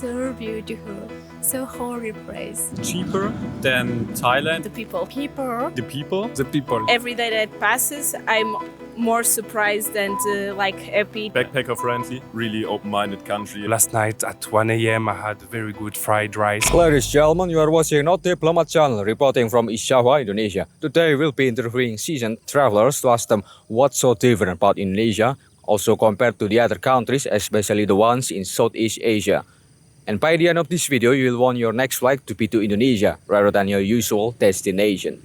so beautiful, so holy place. Cheaper than Thailand. The people. People. The people. The people. Every day that passes, I'm more surprised and happy. Backpacker friendly, really open-minded country. Last night at 1 a.m. I had very good fried rice. Ladies and gentlemen, you are watching Not Diplomat channel, reporting from East Java, Indonesia. Today we'll be interviewing seasoned travelers to ask them what's so different about Indonesia, also compared to the other countries, especially the ones in Southeast Asia. And by the end of this video, you will want your next flight to be to Indonesia rather than your usual destination.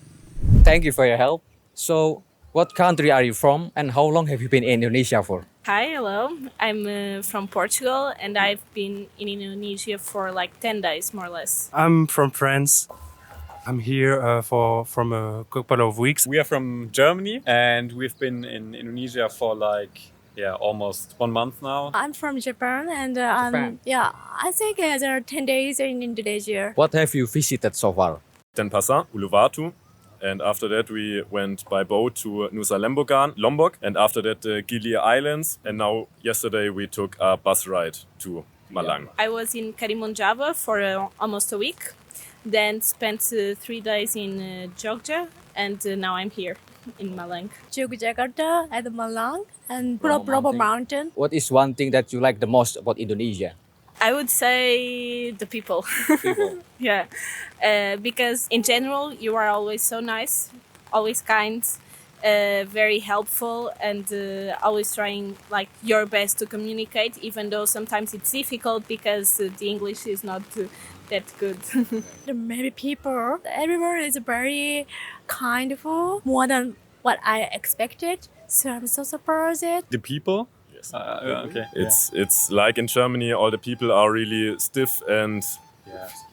Thank you for your help. So, what country are you from and how long have you been in Indonesia for? Hi, hello. I'm from Portugal and I've been in Indonesia for like 10 days, more or less. I'm from France. I'm here from a couple of weeks. We are from Germany and we've been in Indonesia for almost 1 month now. I'm from Japan and Japan. I think there are 10 days in Indonesia. What have you visited so far? Denpasar, Uluwatu. And after that we went by boat to Nusa Lombok, and after that the Gili Islands, and now yesterday we took a bus ride to Malang. I was in Karimun, Java for almost a week, then spent 3 days in Jogja, and now I'm here in Malang. Yogyakarta and Malang and Bromo Bromo Mountain. What is one thing that you like the most about Indonesia? I would say the people. People. Yeah, because in general you are always so nice, always kind, very helpful, and always trying like your best to communicate, even though sometimes it's difficult because the English is not that good. Many people. Everyone is very kindful, more than what I expected. So I'm so surprised. The people? Yes. Okay. It's like in Germany, all the people are really stiff and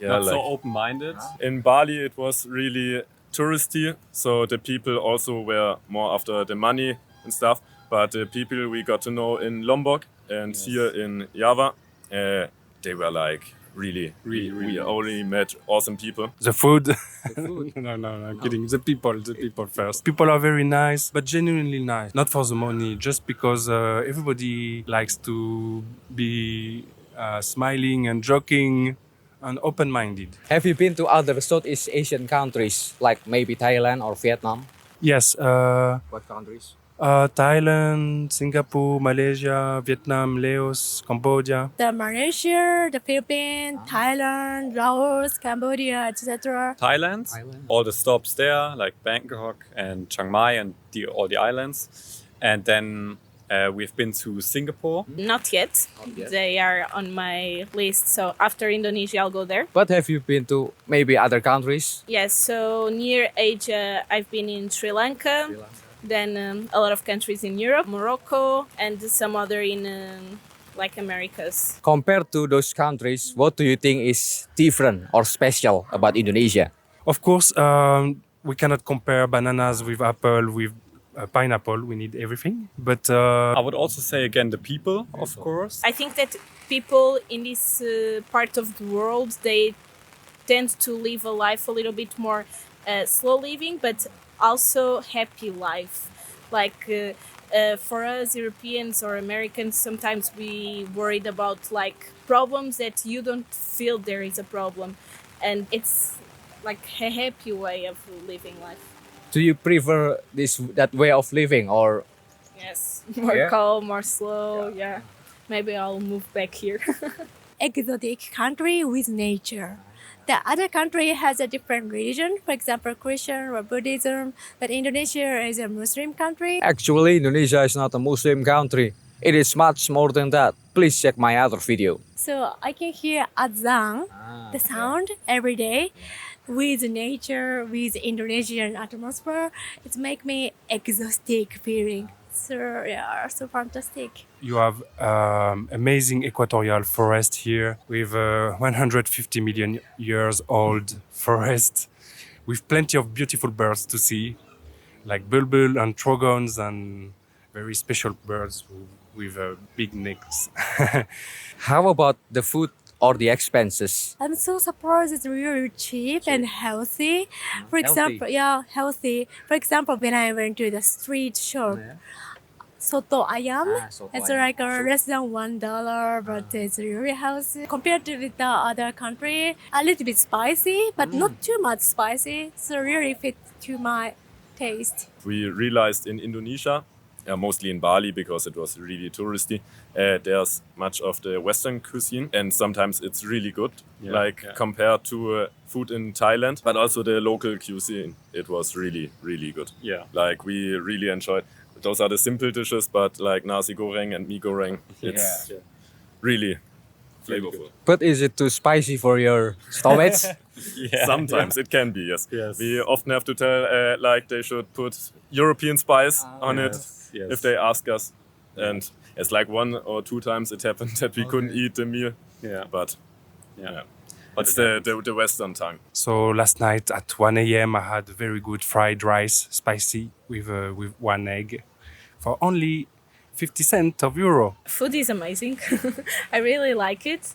Not like so open-minded. in Bali it was really touristy, so the people also were more after the money and stuff. But the people we got to know in Lombok and here in Java, they were like really we only met awesome people. The food. No, I'm kidding. The people first. People are very nice, but genuinely nice. Not for the money, just because everybody likes to be smiling and joking and open-minded. Have you been to other Southeast Asian countries, like maybe Thailand or Vietnam? Yes. What countries? Thailand, Singapore, Malaysia, Vietnam, Laos, Cambodia. The Malaysia, the Philippines, Thailand, Laos, Cambodia, etc. Thailand, all the stops there, like Bangkok and Chiang Mai and all the islands. And then we've been to Singapore. Not yet. They are on my list, so after Indonesia I'll go there. But have you been to maybe other countries? Yes, so near Asia I've been in Sri Lanka. Then a lot of countries in Europe, Morocco, and some other in like Americas. Compared to those countries, what do you think is different or special about Indonesia? Of course, we cannot compare bananas with apple, with pineapple. We need everything. But I would also say again the people, of course. I think that people in this part of the world, they tend to live a life a little bit more slow living, but also happy life. Like for us Europeans or Americans, sometimes we worried about like problems that you don't feel there is a problem, and it's like a happy way of living life. Do you prefer that way of living or? Yes, more calm, more slow. Yeah, maybe I'll move back here. Exotic country with nature. The other country has a different religion, for example, Christian or Buddhism, but Indonesia is a Muslim country. Actually, Indonesia is not a Muslim country. It is much more than that. Please check my other video. So I can hear azan, the sound, every day. With nature, with Indonesian atmosphere, it makes me exhaustic feeling. So yeah, so fantastic. you have amazing equatorial forest here with 150 million years old forest with plenty of beautiful birds to see, like bulbul and trogons and very special birds with big necks. How about the food or the expenses? I'm so surprised it's really cheap and healthy. For example, Healthy. healthy. For example, when I went to the street shop, soto ayam. soto It's ayam. like a less than $1, but it's really healthy. Compared to with the other country, a little bit spicy, but not too much spicy. So really fit to my taste. We realized in Indonesia, mostly in Bali because it was really touristy, there's much of the Western cuisine and sometimes it's really good, compared to food in Thailand, but also the local cuisine. It was really, really good. Yeah. Like we really enjoyed. Those are the simple dishes, but like nasi goreng and mee goreng, it's really flavorful. But is it too spicy for your stomach? Sometimes it can be, yes. Yes. We often have to tell, like they should put European spice on it yes. if they ask us. And it's like 1 or 2 times it happened that we couldn't eat the meal. Yeah. But Yeah. it's the Western tongue. So last night at 1 a.m. I had very good fried rice, spicy, with 1 egg, for only 50 cents of euro. Food is amazing. I really like it.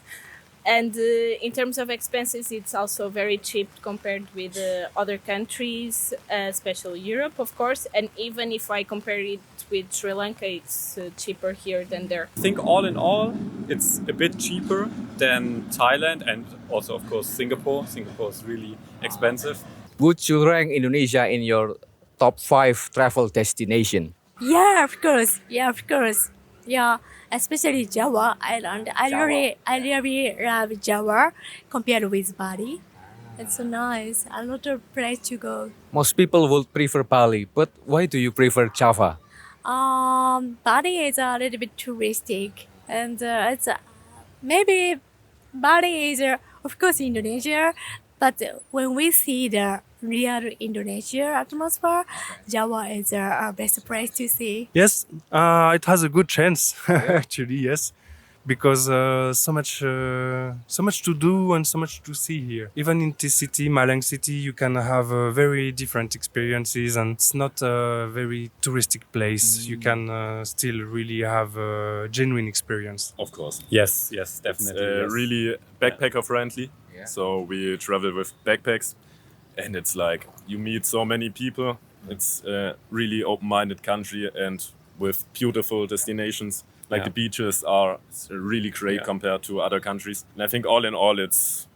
And in terms of expenses, it's also very cheap compared with other countries, especially Europe, of course. And even if I compare it with Sri Lanka, it's cheaper here than there. I think all in all, it's a bit cheaper than Thailand and also, of course, Singapore. Singapore is really expensive. Would you rank Indonesia in your top 5 travel destination? Yeah, of course. Yeah, of course. Yeah, especially Java Island. I really love Java compared with Bali. It's so nice. A lot of place to go. Most people would prefer Bali, but why do you prefer Java? Bali is a little bit touristic, and it's maybe Bali is of course Indonesia, but when we see the real Indonesia atmosphere, Java is our best place to see. Yes, it has a good chance, actually, yes. Because so much to do and so much to see here. Even in this city, Malang City, you can have very different experiences, and it's not a very touristic place. You can still really have a genuine experience. Of course. Yes, It's definitely. yes. really backpacker friendly. So we travel with backpacks and it's like you meet so many people. It's a really open-minded country and with beautiful destinations. Like the beaches are really great compared to other countries. And I think all in all, it's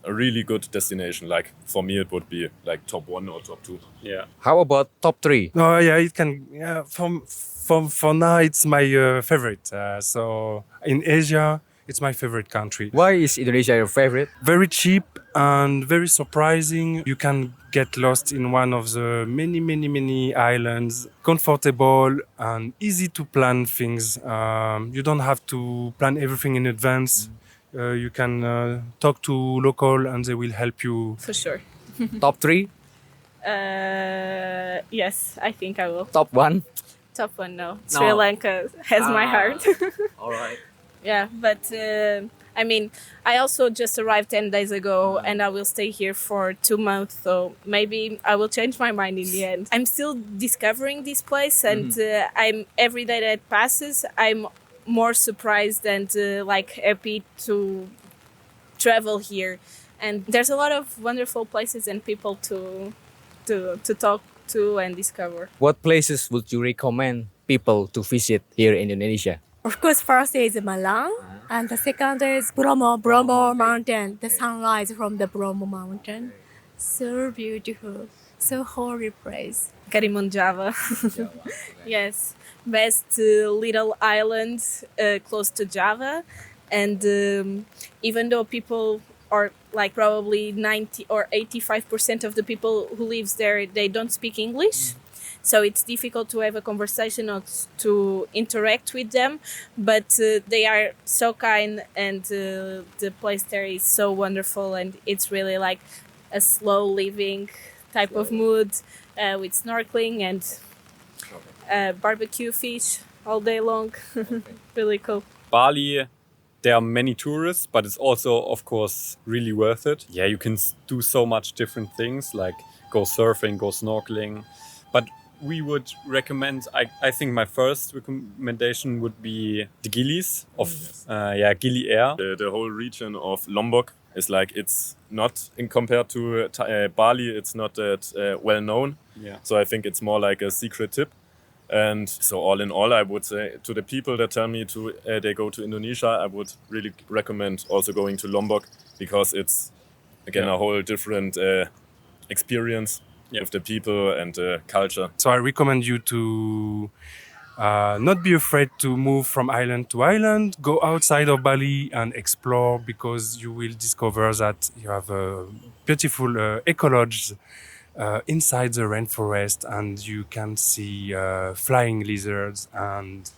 a really good destination. Like for me, it would be like top 1 or top 2. Yeah. How about top 3? No, yeah, it can. Yeah, for now, it's my favorite. So in Asia, it's my favorite country. Why is Indonesia your favorite? Very cheap and very surprising. You can get lost in one of the many islands. Comfortable and easy to plan things. You don't have to plan everything in advance. You can talk to local and they will help you. For sure. Top 3? Yes, I think I will. Top 1? Top 1, no. Sri Lanka has my heart. All right. Yeah, but I mean, I also just arrived 10 days ago and I will stay here for 2 months, so maybe I will change my mind in the end. I'm still discovering this place and I'm every day that passes, I'm more surprised and like happy to travel here. And there's a lot of wonderful places and people to talk to and discover. What places would you recommend people to visit here in Indonesia? Of course, first is Malang, and the second is Bromo Mountain. The sunrise from the Bromo Mountain, so beautiful, so holy place. Karimun, Java. Yes, best little island close to Java, and even though people are like probably 90 or 85% of the people who lives there, they don't speak English. So it's difficult to have a conversation or to interact with them, but they are so kind and the place there is so wonderful and it's really like a slow living type of mood with snorkeling and barbecue fish all day long. Really cool. Bali, there are many tourists, but it's also, of course, really worth it. Yeah, you can do so much different things like go surfing, go snorkeling, but we would recommend, I think my first recommendation would be the Gilis of Gili Air. The whole region of Lombok is like, it's not in compared to Bali, it's not that well known. Yeah. So I think it's more like a secret tip. And so all in all, I would say to the people that tell me they go to Indonesia, I would really recommend also going to Lombok, because it's again a whole different experience with the people and the culture. So I recommend you to not be afraid to move from island to island, go outside of Bali and explore, because you will discover that you have a beautiful ecology inside the rainforest, and you can see flying lizards and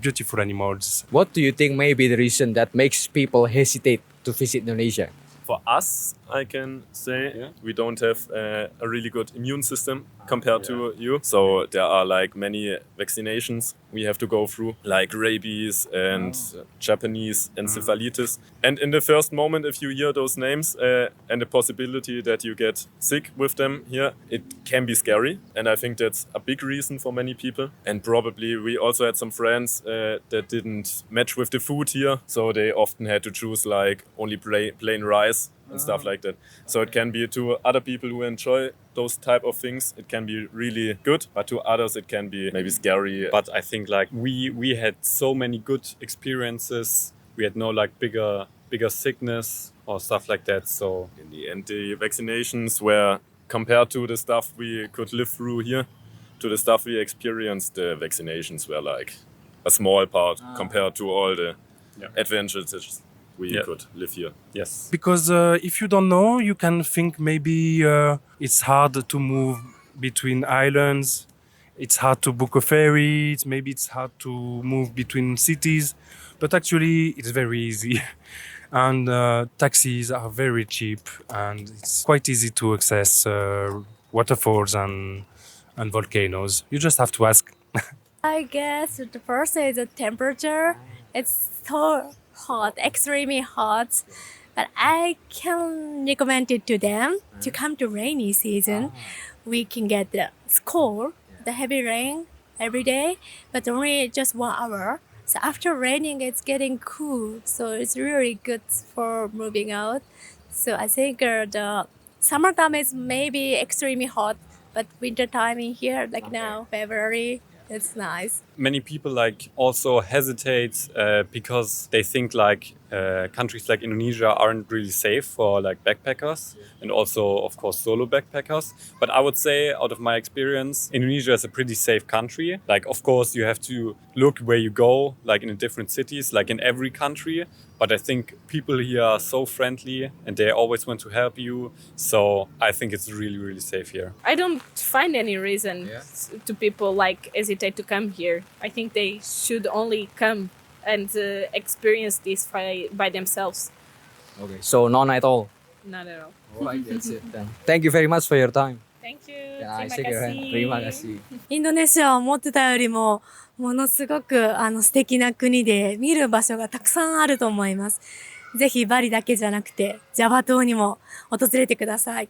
beautiful animals. What do you think may be the reason that makes people hesitate to visit Indonesia? For us, I can say we don't have a really good immune system compared to you. So there are like many vaccinations we have to go through, like rabies and Japanese encephalitis. And in the first moment, if you hear those names and the possibility that you get sick with them here, it can be scary. And I think that's a big reason for many people. And probably we also had some friends that didn't match with the food here. So they often had to choose like only plain rice and stuff like that. So it can be to other people who enjoy those type of things, it can be really good, but to others it can be maybe scary. But I think like we had so many good experiences. We had no like bigger sickness or stuff like that. So In the end, the vaccinations were compared to the stuff we could live through here, to the stuff we experienced, the vaccinations were like a small part compared to all the advantages we could live here. yes. Because if you don't know, you can think maybe it's hard to move between islands. It's hard to book a ferry. Maybe it's hard to move between cities. But actually, it's very easy. And taxis are very cheap. And it's quite easy to access waterfalls and volcanoes. You just have to ask. I guess the first is the temperature. It's so hot, extremely hot. But I can recommend it to them to come to rainy season. We can get the score, the heavy rain every day, but only just 1 hour. So after raining, it's getting cool. So it's really good for moving out. So I think the summertime is maybe extremely hot, but winter time in here, like now, February, it's nice. Many people like also hesitate because they think like countries like Indonesia aren't really safe for like backpackers and also of course solo backpackers. But I would say out of my experience, Indonesia is a pretty safe country. Like of course you have to look where you go, like in the different cities, like in every country. But I think people here are so friendly and they always want to help you. So I think it's really, really safe here. I don't find any reason to people like hesitate to come here. I think they should only come and experience this by themselves. Okay, so none at all. Not at all. Alright, that's it then. Thank you very much for your time. Thank you. Can I Terima shake your hand? kasih. Terima kasih. インドネシアは思ってたよりもものすごく素敵な国で見る場所がたくさんあると思います。ぜひバリだけじゃなくてジャワ島にも訪れてください。